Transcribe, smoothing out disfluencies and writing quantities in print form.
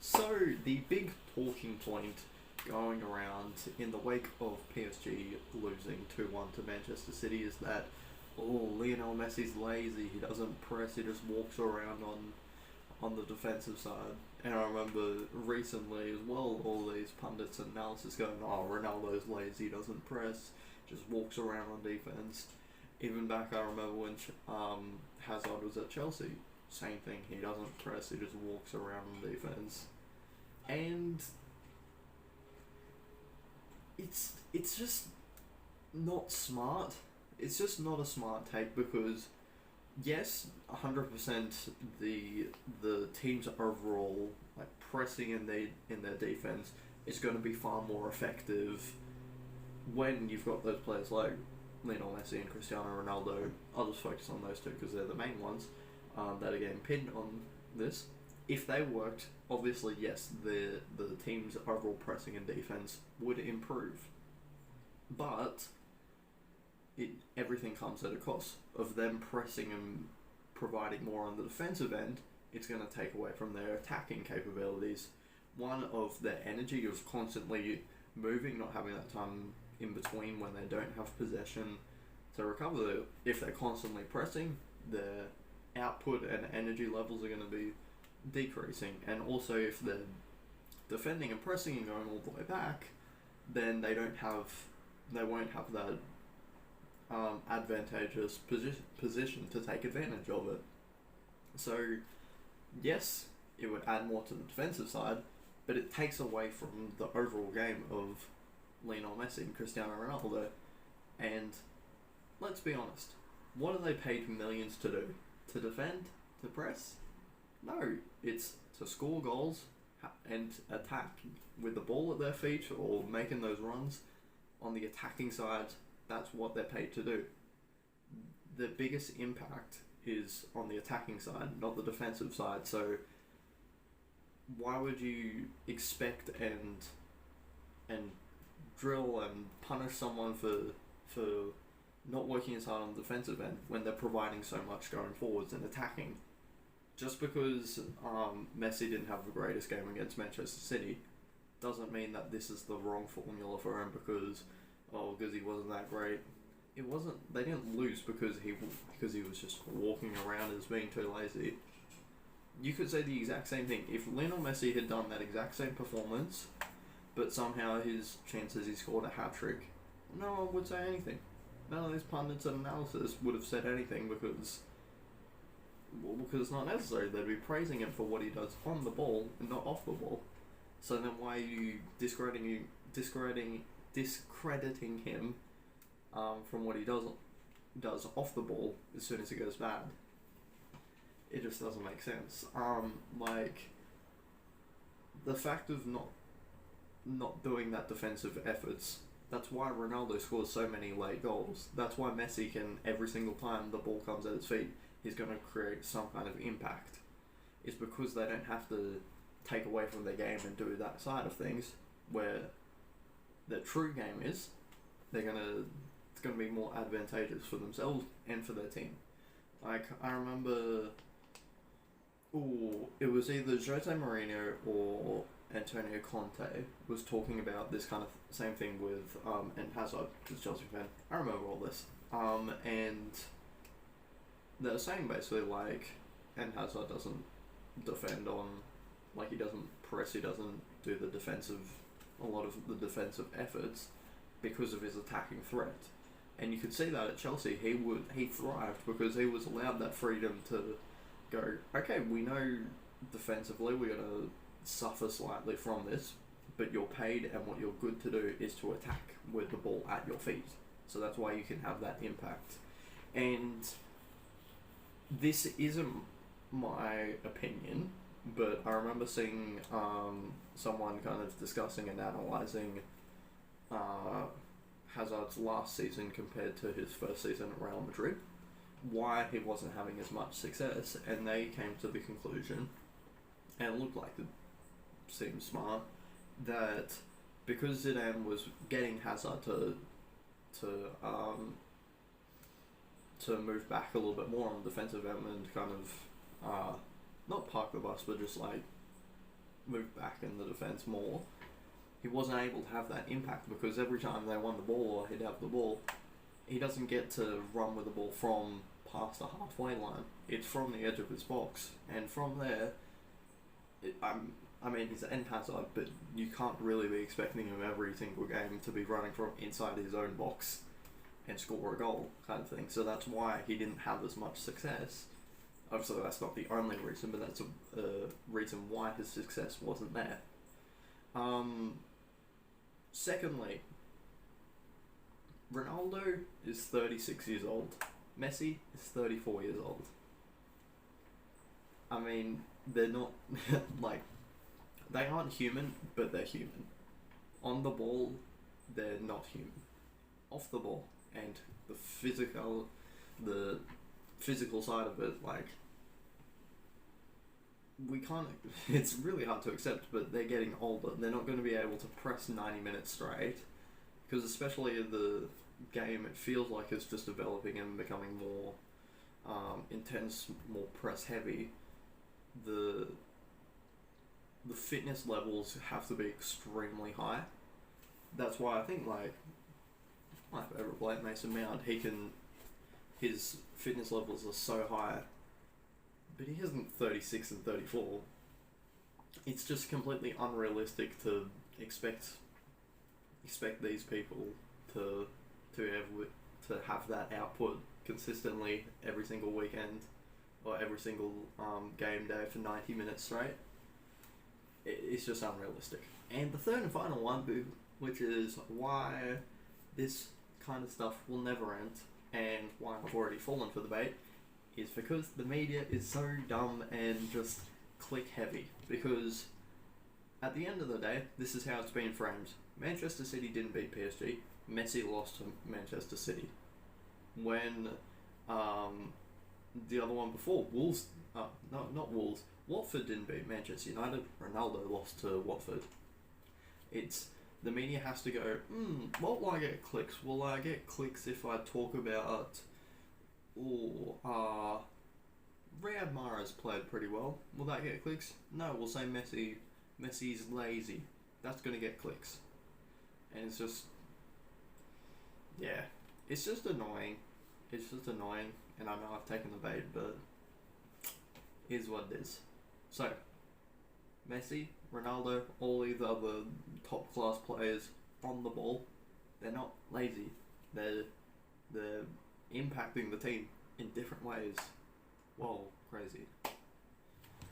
So, the big talking point going around in the wake of PSG losing 2-1 to Manchester City is that, oh, Lionel Messi's lazy, he doesn't press, he just walks around on the defensive side. And I remember recently as well, all these pundits and analysis going, oh, Ronaldo's lazy, doesn't press, just walks around on defense. Even back, I remember when Hazard was at Chelsea, same thing, he doesn't press, he just walks around on defense. And it's just not smart. It's just not a smart take because yes, 100% the team's overall like pressing in their defense is going to be far more effective when you've got those players like Lionel Messi and Cristiano Ronaldo. I'll just focus on those two because they're the main ones that are getting pinned on this. If they worked, obviously yes, the team's overall pressing and defense would improve, but everything comes at a cost of them pressing and providing more on the defensive end. It's going to take away from their attacking capabilities. One of their energy is constantly moving, not having that time in between when they don't have possession to recover. If they're constantly pressing, their output and energy levels are going to be decreasing. And also if they're defending and pressing and going all the way back, then they won't have that advantageous position to take advantage of it. So yes, it would add more to the defensive side, but it takes away from the overall game of Lionel Messi and Cristiano Ronaldo. And let's be honest, what are they paid millions to do? To defend? To press? No, it's to score goals and attack with the ball at their feet or making those runs on the attacking side. That's what they're paid to do. The biggest impact is on the attacking side, not the defensive side. So why would you expect and drill and punish someone for not working as hard on the defensive end when they're providing so much going forwards and attacking? Just because Messi didn't have the greatest game against Manchester City doesn't mean that this is the wrong formula for him because he wasn't that great. It wasn't. They didn't lose because he was just walking around as being too lazy. You could say the exact same thing if Lionel Messi had done that exact same performance, but somehow his chances he scored a hat trick. No one would say anything. None of these pundits and analysis would have said anything because it's not necessary. They'd be praising him for what he does on the ball and not off the ball. So then why are you discrediting him from what he does off the ball as soon as it goes bad? It just doesn't make sense. Like the fact of not doing that defensive efforts. That's why Ronaldo scores so many late goals. That's why Messi can, every single time the ball comes at his feet, he's going to create some kind of impact. It's because they don't have to take away from their game and do that side of things where their true game is. It's going to be more advantageous for themselves and for their team. Like, I remember, it was either Jose Mourinho or Antonio Conte was talking about this kind of same thing with and Hazard, who's a Chelsea fan. I remember all this. And they were saying basically like, and Hazard doesn't defend on, like he doesn't press, he doesn't do a lot of the defensive efforts because of his attacking threat. And you could see that at Chelsea, he thrived because he was allowed that freedom to go, okay, we know defensively we're going to suffer slightly from this, but you're paid and what you're good to do is to attack with the ball at your feet. So that's why you can have that impact. And this isn't my opinion, but I remember seeing someone kind of discussing and analysing Hazard's last season compared to his first season at Real Madrid, why he wasn't having as much success, and they came to the conclusion, and it looked like it seemed smart, that because Zidane was getting Hazard to move back a little bit more on the defensive end and kind of not park the bus, but just like moved back in the defence more, he wasn't able to have that impact because every time they won the ball or he'd have the ball, he doesn't get to run with the ball from past the halfway line. It's from the edge of his box, and from there, I mean, he's an end hazard, but you can't really be expecting him every single game to be running from inside his own box and score a goal, kind of thing. So that's why he didn't have as much success. Obviously, that's not the only reason, but that's a reason why his success wasn't there. Secondly, Ronaldo is 36 years old. Messi is 34 years old. I mean, they're not, like, they aren't human, but they're human. On the ball, they're not human. Off the ball, and the physical side of it, like, we can't, it's really hard to accept, but they're getting older. They're not going to be able to press 90 minutes straight, because especially in the game, it feels like it's just developing and becoming more intense, more press heavy. The fitness levels have to be extremely high. That's why I think, like, my favourite player, Mason Mount, his fitness levels are so high, but he isn't 36 and 34. It's just completely unrealistic to expect these people to have that output consistently every single weekend or every single game day for 90 minutes straight. It's just unrealistic. And the third and final one, which is why this kind of stuff will never end and why I've already fallen for the bait, is because the media is so dumb and just click heavy. Because at the end of the day, this is how it's been framed. Manchester City didn't beat PSG. Messi lost to Manchester City. When the other one before, Wolves, no, not Wolves, Watford didn't beat Manchester United. Ronaldo lost to Watford. It's, the media has to go, what will I get clicks? Will I get clicks if I talk about, Riyad Mahrez played pretty well? Will that get clicks? No, we'll say Messi's lazy. That's going to get clicks. And it's just, yeah, it's just annoying. It's just annoying, and I know I've taken the bait, but here's what it is. So, Messi, Ronaldo, all these other top class players on the ball, they're not lazy. They're impacting the team in different ways. Whoa, crazy.